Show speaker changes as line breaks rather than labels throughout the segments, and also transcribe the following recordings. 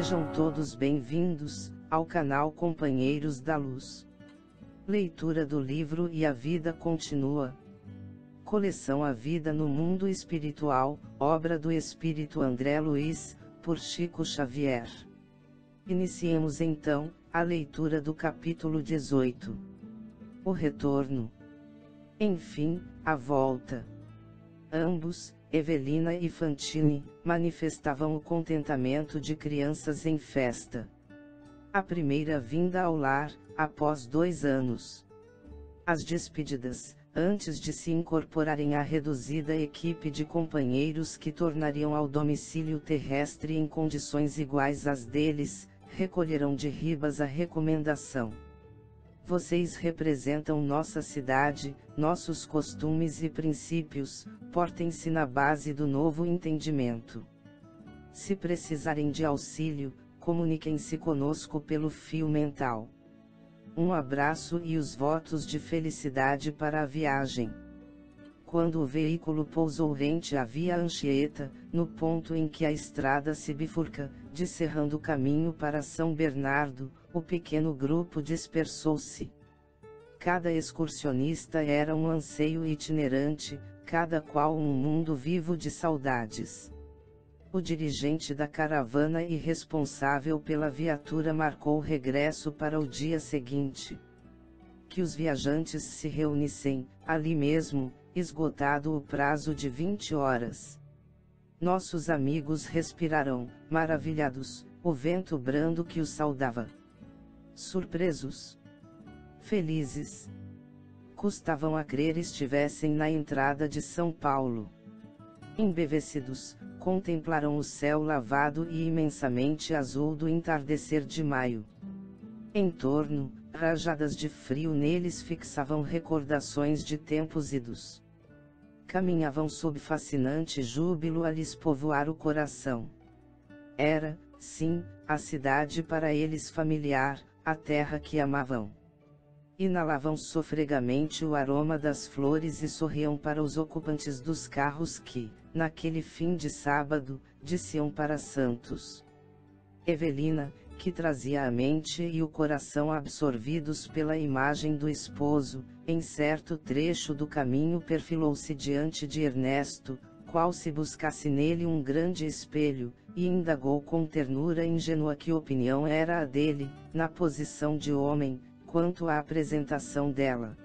Sejam todos bem-vindos ao canal Companheiros da Luz. Leitura do livro E a Vida Continua. Coleção A Vida no Mundo Espiritual, obra do Espírito André Luiz, por Chico Xavier. Iniciemos então a leitura do capítulo 18. O retorno. Enfim, a volta. Ambos, Evelina e Fantine, manifestavam o contentamento de crianças em festa. A primeira vinda ao lar, após 2 anos. As despedidas, antes de se incorporarem à reduzida equipe de companheiros que tornariam ao domicílio terrestre em condições iguais às deles, recolheram de Ribas a recomendação. Vocês representam nossa cidade, nossos costumes e princípios, portem-se na base do novo entendimento. Se precisarem de auxílio, comuniquem-se conosco pelo fio mental. Um abraço e os votos de felicidade para a viagem. Quando o veículo pousou rente à Via Anchieta, no ponto em que a estrada se bifurca, descerrando o caminho para São Bernardo, o pequeno grupo dispersou-se. Cada excursionista era um anseio itinerante, cada qual um mundo vivo de saudades. O dirigente da caravana e responsável pela viatura marcou o regresso para o dia seguinte. Que os viajantes se reunissem, ali mesmo, esgotado o prazo de 20 horas. Nossos amigos respirarão, maravilhados, o vento brando que os saudava. Surpresos. Felizes. Custavam a crer estivessem na entrada de São Paulo. Embevecidos, contemplaram o céu lavado e imensamente azul do entardecer de maio. Em torno, rajadas de frio neles fixavam recordações de tempos idos. Caminhavam sob fascinante júbilo a lhes povoar o coração. Era, sim, a cidade para eles familiar, a terra que amavam. Inalavam sofregamente o aroma das flores e sorriam para os ocupantes dos carros que, naquele fim de sábado, desciam para Santos. Evelina, que trazia a mente e o coração absorvidos pela imagem do esposo, em certo trecho do caminho perfilou-se diante de Ernesto, qual se buscasse nele um grande espelho, e indagou com ternura ingênua que opinião era a dele, na posição de homem, quanto à apresentação dela.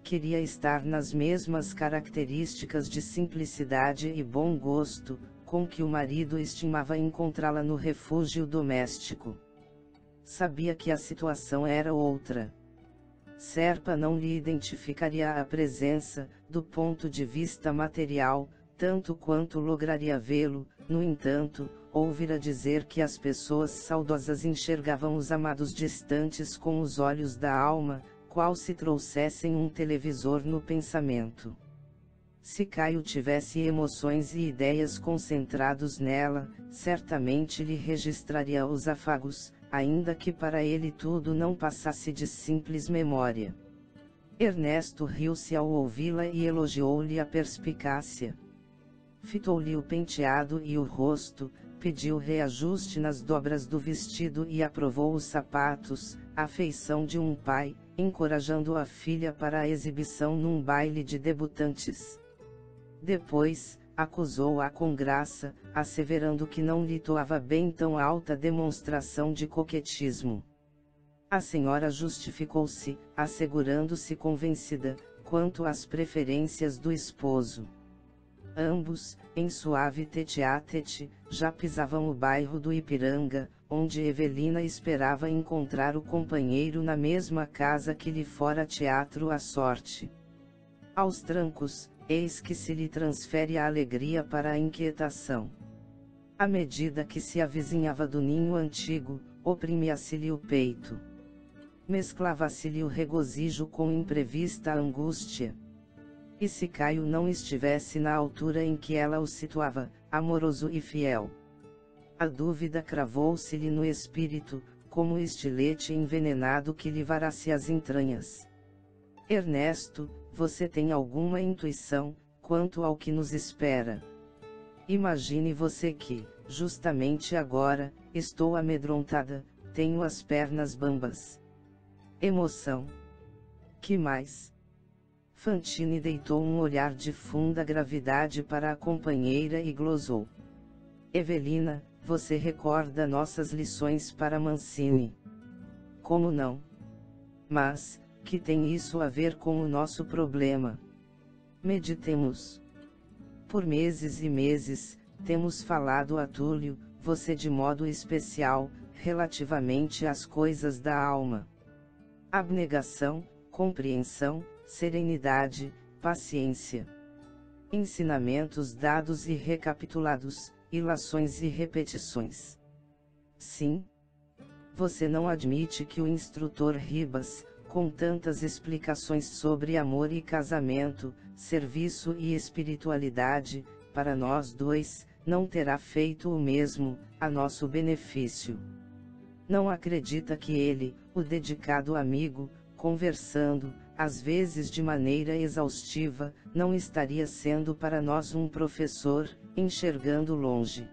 Queria estar nas mesmas características de simplicidade e bom gosto, com que o marido estimava encontrá-la no refúgio doméstico. Sabia que a situação era outra. Serpa não lhe identificaria a presença, do ponto de vista material, tanto quanto lograria vê-lo. No entanto, ouvira dizer que as pessoas saudosas enxergavam os amados distantes com os olhos da alma, qual se trouxessem um televisor no pensamento. Se Caio tivesse emoções e ideias concentrados nela, certamente lhe registraria os afagos, ainda que para ele tudo não passasse de simples memória. Ernesto riu-se ao ouvi-la e elogiou-lhe a perspicácia. Fitou-lhe o penteado e o rosto, pediu reajuste nas dobras do vestido e aprovou os sapatos, a feição de um pai, encorajando a filha para a exibição num baile de debutantes. Depois, acusou-a com graça, asseverando que não lhe toava bem tão alta demonstração de coquetismo. A senhora justificou-se, assegurando-se convencida, quanto às preferências do esposo. Ambos, em suave tete-a-tete, já pisavam o bairro do Ipiranga, onde Evelina esperava encontrar o companheiro na mesma casa que lhe fora teatro à sorte. Aos trancos, eis que se lhe transfere a alegria para a inquietação. À medida que se avizinhava do ninho antigo, oprimia-se-lhe o peito. Mesclava-se-lhe o regozijo com imprevista angústia. E se Caio não estivesse na altura em que ela o situava, amoroso e fiel? A dúvida cravou-se-lhe no espírito, como estilete envenenado que lhe varasse as entranhas. Ernesto, você tem alguma intuição, quanto ao que nos espera? Imagine você que, justamente agora, Estou amedrontada, tenho as pernas bambas. Emoção. Que mais? Fantine deitou um olhar de funda gravidade para a companheira e glosou. Evelina, você recorda nossas lições para Mancini? Como não? Mas, que tem isso a ver com o nosso problema? Meditemos. Por meses e meses, temos falado a Túlio, você de modo especial, relativamente às coisas da alma. Abnegação, compreensão, serenidade, paciência. Ensinamentos dados e recapitulados, ilações e repetições. Sim. Você não admite que o instrutor Ribas, com tantas explicações sobre amor e casamento, serviço e espiritualidade, para nós dois, não terá feito o mesmo, a nosso benefício. Não acredita que ele, o dedicado amigo, conversando, às vezes de maneira exaustiva, não estaria sendo para nós um professor, enxergando longe.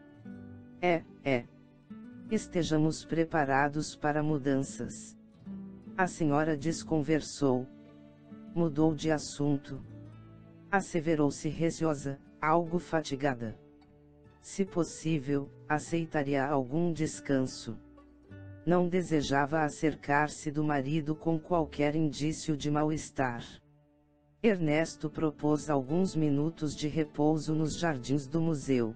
Estejamos preparados para mudanças. A senhora desconversou. Mudou de assunto. Asseverou-se receosa, algo fatigada. Se possível, aceitaria algum descanso. Não desejava acercar-se do marido com qualquer indício de mal-estar. Ernesto propôs alguns minutos de repouso nos jardins do museu.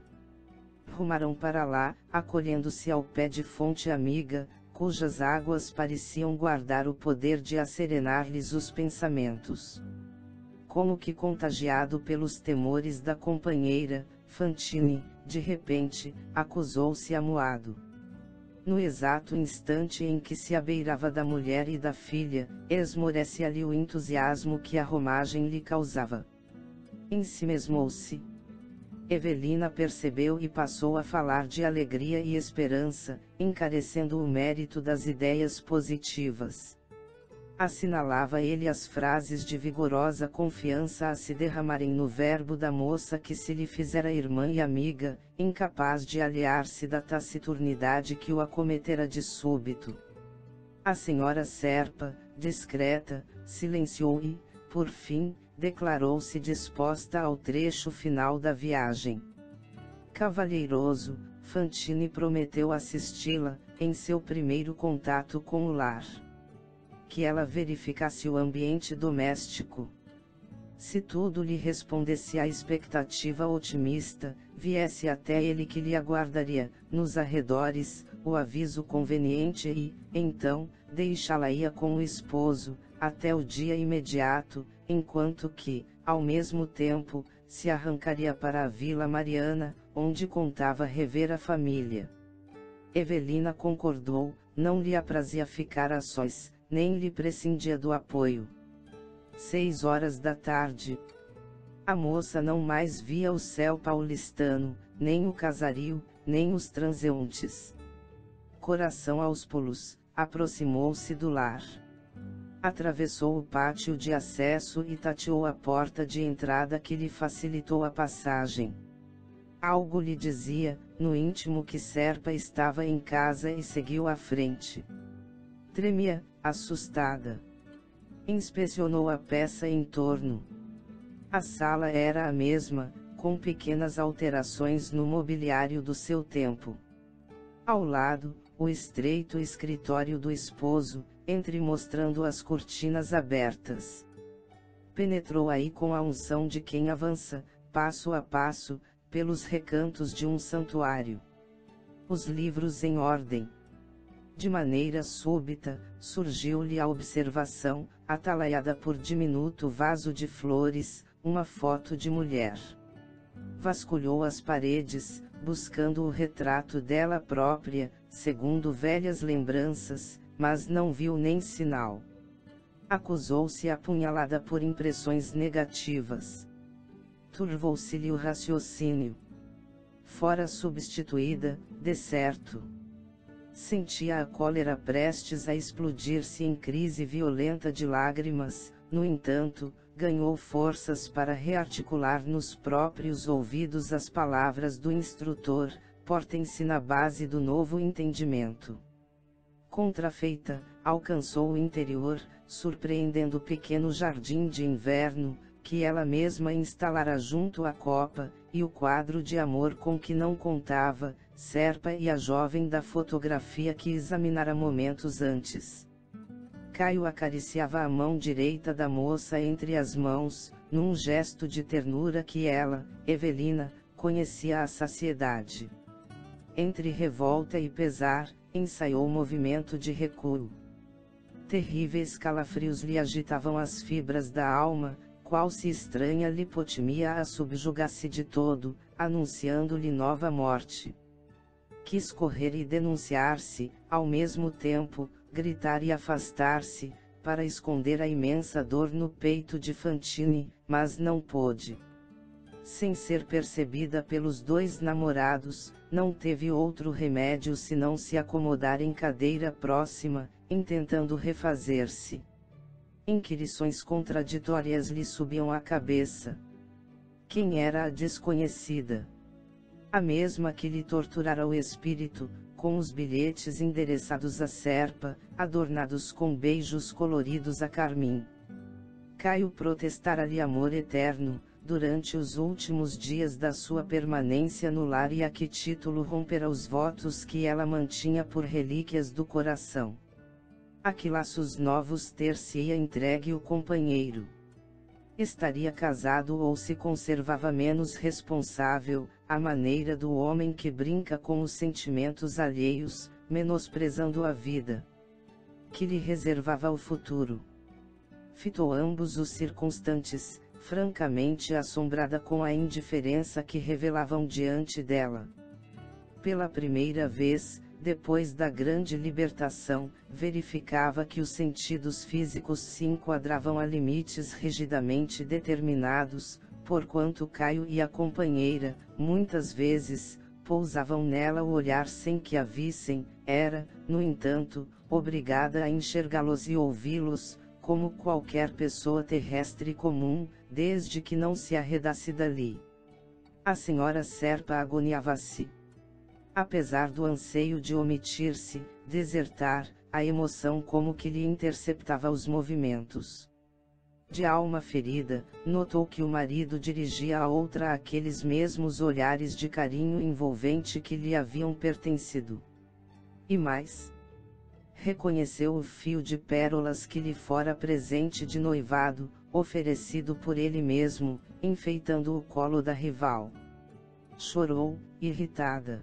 Rumaram para lá, acolhendo-se ao pé de fonte amiga, cujas águas pareciam guardar o poder de acerenar-lhes os pensamentos. Como que contagiado pelos temores da companheira, Fantine, de repente, acusou-se amuado. No exato instante em que se abeirava da mulher e da filha, esmorecia-lhe o entusiasmo que a romagem lhe causava. Ensimesmou-se. Evelina percebeu e passou a falar de alegria e esperança, encarecendo o mérito das ideias positivas. Assinalava ele as frases de vigorosa confiança a se derramarem no verbo da moça que se lhe fizera irmã e amiga, incapaz de aliar-se da taciturnidade que o acometera de súbito. A senhora Serpa, discreta, silenciou e, por fim, declarou-se disposta ao trecho final da viagem. Cavalheiroso, Fantine prometeu assisti-la, em seu primeiro contato com o lar. Que ela verificasse o ambiente doméstico. Se tudo lhe respondesse à expectativa otimista, viesse até ele que lhe aguardaria, nos arredores, o aviso conveniente e, então, deixá-la-ia com o esposo, até o dia imediato, enquanto que, ao mesmo tempo, se arrancaria para a Vila Mariana, onde contava rever a família. Evelina concordou, não lhe aprazia ficar a sós, nem lhe prescindia do apoio. 6 horas da tarde. A moça não mais via o céu paulistano, nem o casario, nem os transeuntes. Coração aos pulos, aproximou-se do lar. Atravessou o pátio de acesso e tateou a porta de entrada que lhe facilitou a passagem. Algo lhe dizia, no íntimo, que Serpa estava em casa e seguiu à frente. Tremia, assustada. Inspecionou a peça em torno. A sala era a mesma, com pequenas alterações no mobiliário do seu tempo. Ao lado, o estreito escritório do esposo, entremostrando as cortinas abertas. Penetrou aí com a unção de quem avança, passo a passo, pelos recantos de um santuário. Os livros em ordem. De maneira súbita, surgiu-lhe a observação, atalaiada por diminuto vaso de flores, uma foto de mulher. Vasculhou as paredes, buscando o retrato dela própria, segundo velhas lembranças, mas não viu nem sinal. Acusou-se apunhalada por impressões negativas. Turvou-se-lhe o raciocínio. Fora substituída, de certo. Sentia a cólera prestes a explodir-se em crise violenta de lágrimas, no entanto, ganhou forças para rearticular nos próprios ouvidos as palavras do instrutor, portem-se na base do novo entendimento. Contrafeita, alcançou o interior, surpreendendo o pequeno jardim de inverno, que ela mesma instalara junto à copa, e o quadro de amor com que não contava, Serpa e a jovem da fotografia que examinara momentos antes. Caio acariciava a mão direita da moça entre as mãos, num gesto de ternura que ela, Evelina, conhecia à saciedade. Entre revolta e pesar, ensaiou o movimento de recuo. Terríveis calafrios lhe agitavam as fibras da alma, qual se estranha lipotimia a subjugasse de todo, anunciando-lhe nova morte. Quis correr e denunciar-se, ao mesmo tempo, gritar e afastar-se, para esconder a imensa dor no peito de Fantine, mas não pôde. Sem ser percebida pelos dois namorados, não teve outro remédio senão se acomodar em cadeira próxima, intentando refazer-se. Inquirições contraditórias lhe subiam à cabeça. Quem era a desconhecida? A mesma que lhe torturara o espírito, com os bilhetes endereçados a Serpa, adornados com beijos coloridos a carmim. Caio protestara-lhe amor eterno, durante os últimos dias da sua permanência no lar, e a que título rompera os votos que ela mantinha por relíquias do coração. A que laços novos ter-se-ia entregue o companheiro? Estaria casado ou se conservava menos responsável, à maneira do homem que brinca com os sentimentos alheios, menosprezando a vida que lhe reservava o futuro? Fitou ambos os circunstantes, francamente assombrada com a indiferença que revelavam diante dela. Pela primeira vez, depois da grande libertação, verificava que os sentidos físicos se enquadravam a limites rigidamente determinados, porquanto Caio e a companheira, muitas vezes, pousavam nela o olhar sem que a vissem, era, no entanto, obrigada a enxergá-los e ouvi-los, como qualquer pessoa terrestre comum, desde que não se arredasse dali. A senhora Serpa agoniava-se. Apesar do anseio de omitir-se, desertar, a emoção como que lhe interceptava os movimentos. De alma ferida, notou que o marido dirigia a outra aqueles mesmos olhares de carinho envolvente que lhe haviam pertencido. E mais, reconheceu o fio de pérolas que lhe fora presente de noivado, oferecido por ele mesmo, enfeitando o colo da rival. Chorou, irritada.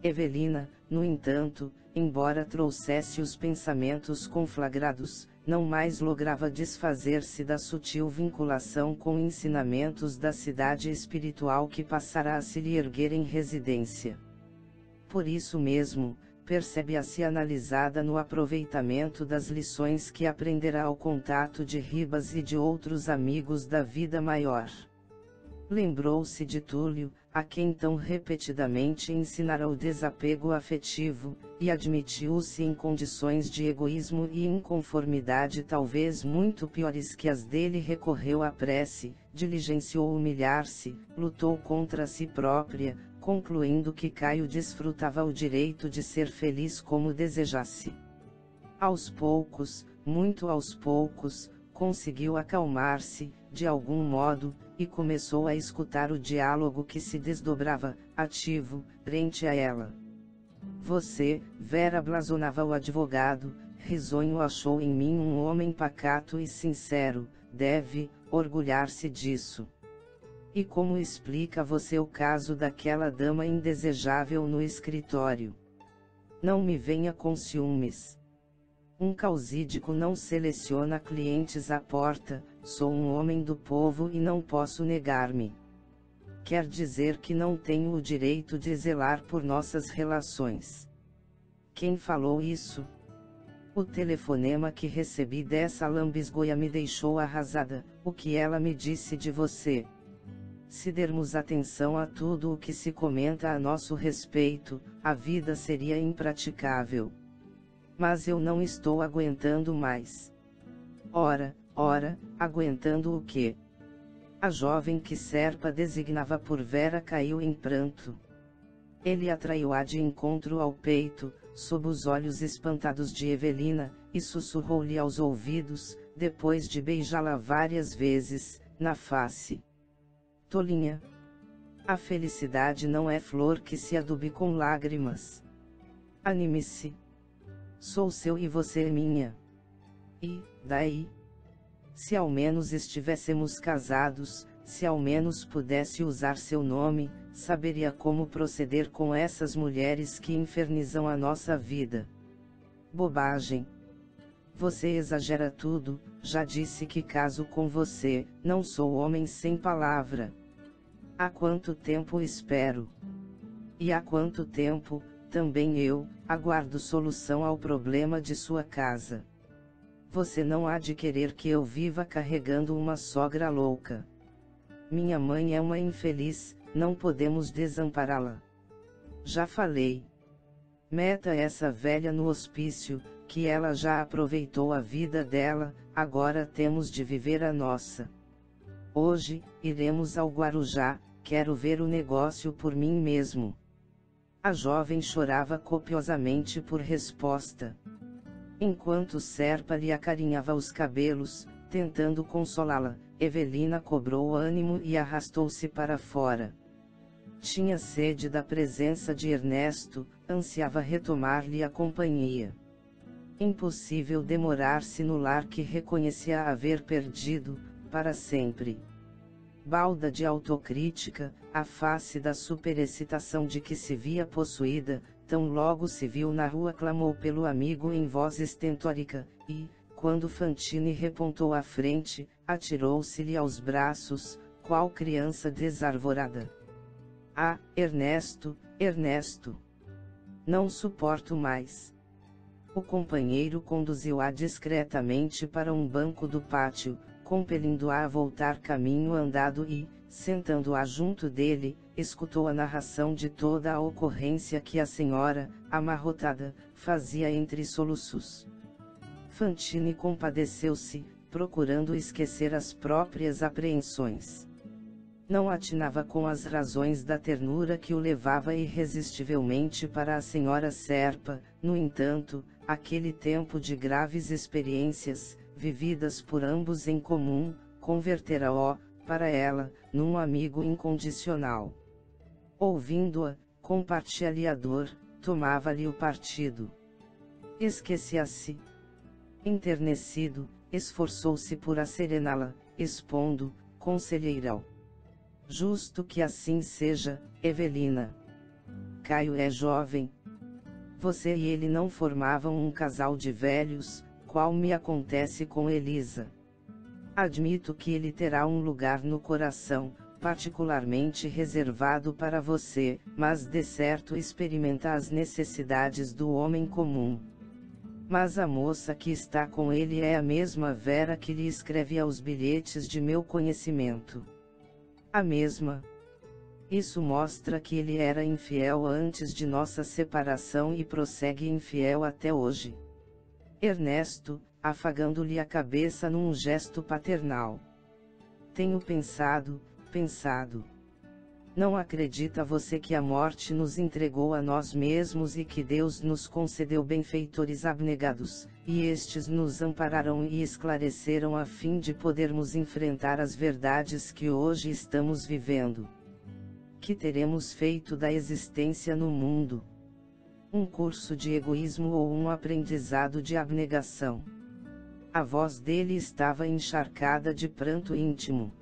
Evelina, no entanto, embora trouxesse os pensamentos conflagrados, não mais lograva desfazer-se da sutil vinculação com ensinamentos da cidade espiritual que passara a se lhe erguer em residência. Por isso mesmo, percebe-a-se analisada no aproveitamento das lições que aprenderá ao contato de Ribas e de outros amigos da vida maior. Lembrou-se de Túlio, a quem tão repetidamente ensinara o desapego afetivo, e admitiu-se em condições de egoísmo e inconformidade talvez muito piores que as dele. Recorreu à prece, diligenciou humilhar-se, lutou contra si própria, concluindo que Caio desfrutava o direito de ser feliz como desejasse. Aos poucos, muito aos poucos, conseguiu acalmar-se, de algum modo, e começou a escutar o diálogo que se desdobrava, ativo, frente a ela. Você, Vera, blasonava o advogado, risonho, achou em mim um homem pacato e sincero, deve orgulhar-se disso. E como explica você o caso daquela dama indesejável no escritório? Não me venha com ciúmes. Um causídico não seleciona clientes à porta, sou um homem do povo e não posso negar-me. Quer dizer que não tenho o direito de zelar por nossas relações. Quem falou isso? O telefonema que recebi dessa lambisgoia me deixou arrasada. O que ela me disse de você? Se dermos atenção a tudo o que se comenta a nosso respeito, a vida seria impraticável. Mas eu não estou aguentando mais. Ora, aguentando o quê? A jovem que Serpa designava por Vera caiu em pranto. Ele atraiu-a de encontro ao peito, sob os olhos espantados de Evelina, e sussurrou-lhe aos ouvidos, depois de beijá-la várias vezes, na face: tolinha! A felicidade não é flor que se adube com lágrimas. Anime-se. Sou seu e você é minha. E, daí? Se ao menos estivéssemos casados, se ao menos pudesse usar seu nome, saberia como proceder com essas mulheres que infernizam a nossa vida. Bobagem. Você exagera tudo, já disse que caso com você, não sou homem sem palavra. Há quanto tempo espero? E há quanto tempo, também eu, aguardo solução ao problema de sua casa. Você não há de querer que eu viva carregando uma sogra louca. Minha mãe é uma infeliz, não podemos desampará-la. Já falei. Meta essa velha no hospício, que ela já aproveitou a vida dela, agora temos de viver a nossa. Hoje, iremos ao Guarujá, quero ver o negócio por mim mesmo. A jovem chorava copiosamente por resposta. Enquanto Serpa lhe acarinhava os cabelos, tentando consolá-la, Evelina cobrou ânimo e arrastou-se para fora. Tinha sede da presença de Ernesto, ansiava retomar-lhe a companhia. Impossível demorar-se no lar que reconhecia haver perdido, para sempre. Balda de autocrítica, a face da superexcitação de que se via possuída, tão logo se viu na rua clamou pelo amigo em voz estentórica, e, quando Fantine repontou à frente, atirou-se-lhe aos braços, qual criança desarvorada. Ah, Ernesto, Ernesto! Não suporto mais. O companheiro conduziu-a discretamente para um banco do pátio, compelindo-a a voltar caminho andado e, sentando-a junto dele, escutou a narração de toda a ocorrência que a senhora, amarrotada, fazia entre soluços. Fantine compadeceu-se, procurando esquecer as próprias apreensões. Não atinava com as razões da ternura que o levava irresistivelmente para a senhora Serpa, no entanto, aquele tempo de graves experiências, vividas por ambos em comum, convertera-o, para ela, num amigo incondicional. Ouvindo-a, compartilhador, tomava-lhe o partido. Esquecia-se. Enternecido, esforçou-se por asserená-la, expondo, conselheirão. Justo que assim seja, Evelina. Caio é jovem. Você e ele não formavam um casal de velhos, qual me acontece com Elisa. Admito que ele terá um lugar no coração, particularmente reservado para você, mas de certo experimenta as necessidades do homem comum. Mas a moça que está com ele é a mesma Vera que lhe escreve aos bilhetes de meu conhecimento. A mesma. Isso mostra que ele era infiel antes de nossa separação e prossegue infiel até hoje. Ernesto, afagando-lhe a cabeça num gesto paternal. Tenho pensado. Não acredita você que a morte nos entregou a nós mesmos e que Deus nos concedeu benfeitores abnegados, e estes nos ampararam e esclareceram a fim de podermos enfrentar as verdades que hoje estamos vivendo? Que teremos feito da existência no mundo? Um curso de egoísmo ou um aprendizado de abnegação? A voz dele estava encharcada de pranto íntimo.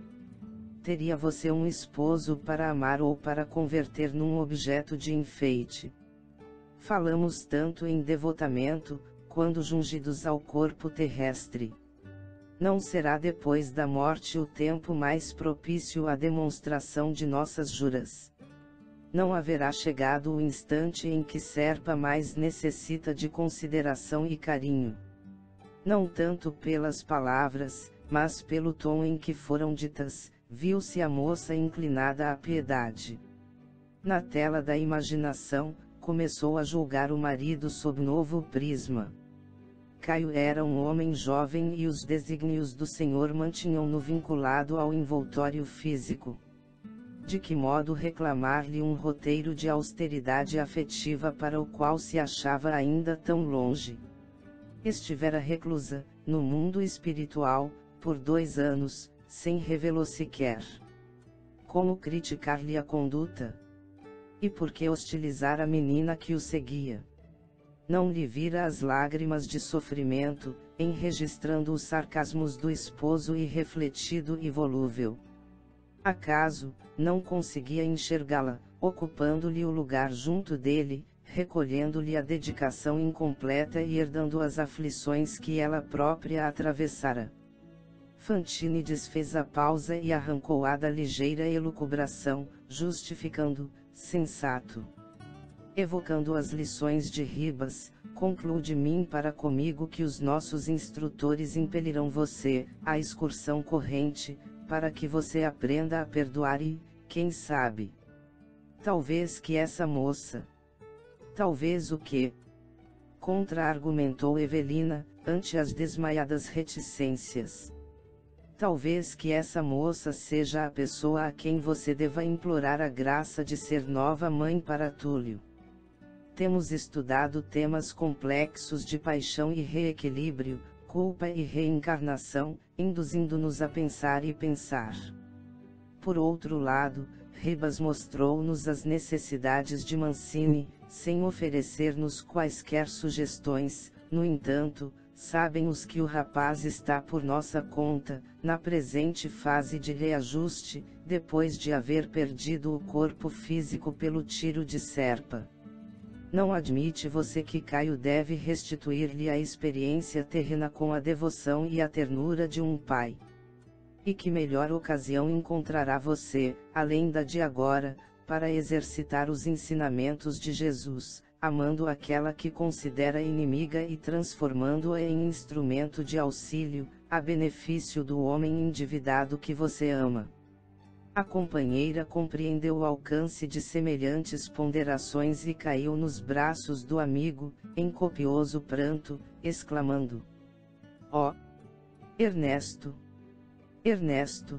Teria você um esposo para amar ou para converter num objeto de enfeite? Falamos tanto em devotamento, quando jungidos ao corpo terrestre. Não será depois da morte o tempo mais propício à demonstração de nossas juras? Não haverá chegado o instante em que Serpa mais necessita de consideração e carinho? Não tanto pelas palavras, mas pelo tom em que foram ditas, viu-se a moça inclinada à piedade. Na tela da imaginação, começou a julgar o marido sob novo prisma. Caio era um homem jovem e os desígnios do Senhor mantinham-no vinculado ao envoltório físico. De que modo reclamar-lhe um roteiro de austeridade afetiva para o qual se achava ainda tão longe? Estivera reclusa, no mundo espiritual, por 2 anos, sem revê-lo sequer. Como criticar-lhe a conduta? E por que hostilizar a menina que o seguia? Não lhe vira as lágrimas de sofrimento, enregistrando os sarcasmos do esposo irrefletido e volúvel? Acaso, não conseguia enxergá-la, ocupando-lhe o lugar junto dele, recolhendo-lhe a dedicação incompleta e herdando as aflições que ela própria atravessara? Fantine desfez a pausa e arrancou-a da ligeira elucubração, justificando, sensato. Evocando as lições de Ribas, concluo de mim para comigo que os nossos instrutores impelirão você, à excursão corrente, para que você aprenda a perdoar e, quem sabe, talvez que essa moça... Talvez o quê? Contra-argumentou Evelina, ante as desmaiadas reticências. Talvez que essa moça seja a pessoa a quem você deva implorar a graça de ser nova mãe para Túlio. Temos estudado temas complexos de paixão e reequilíbrio, culpa e reencarnação, induzindo-nos a pensar e pensar. Por outro lado, Ribas mostrou-nos as necessidades de Mancini, sem oferecer-nos quaisquer sugestões. No entanto, sabem-os que o rapaz está por nossa conta, na presente fase de reajuste, depois de haver perdido o corpo físico pelo tiro de Serpa. Não admite você que Caio deve restituir-lhe a experiência terrena com a devoção e a ternura de um pai? E que melhor ocasião encontrará você, além da de agora, para exercitar os ensinamentos de Jesus, amando aquela que considera inimiga e transformando-a em instrumento de auxílio, a benefício do homem endividado que você ama? A companheira compreendeu o alcance de semelhantes ponderações e caiu nos braços do amigo, em copioso pranto, exclamando: "Oh, Ernesto! Ernesto!"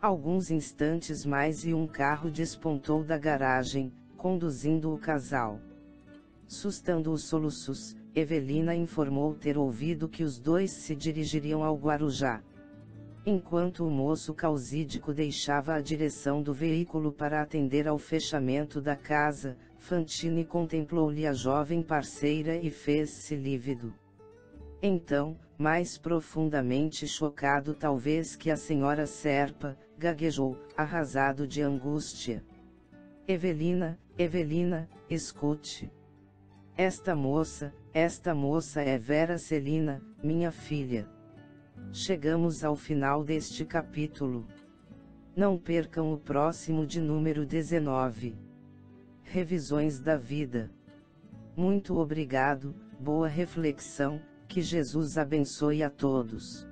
Alguns instantes mais e um carro despontou da garagem, conduzindo o casal. Sustando os soluços, Evelina informou ter ouvido que os dois se dirigiriam ao Guarujá. Enquanto o moço causídico deixava a direção do veículo para atender ao fechamento da casa, Fantine contemplou-lhe a jovem parceira e fez-se lívido. Então, mais profundamente chocado talvez que a senhora Serpa, gaguejou, arrasado de angústia: "Evelina, Evelina, escute. Esta moça é Vera Celina, minha filha." Chegamos ao final deste capítulo. Não percam o próximo de número 19. Revisões da vida. Muito obrigado, boa reflexão, que Jesus abençoe a todos.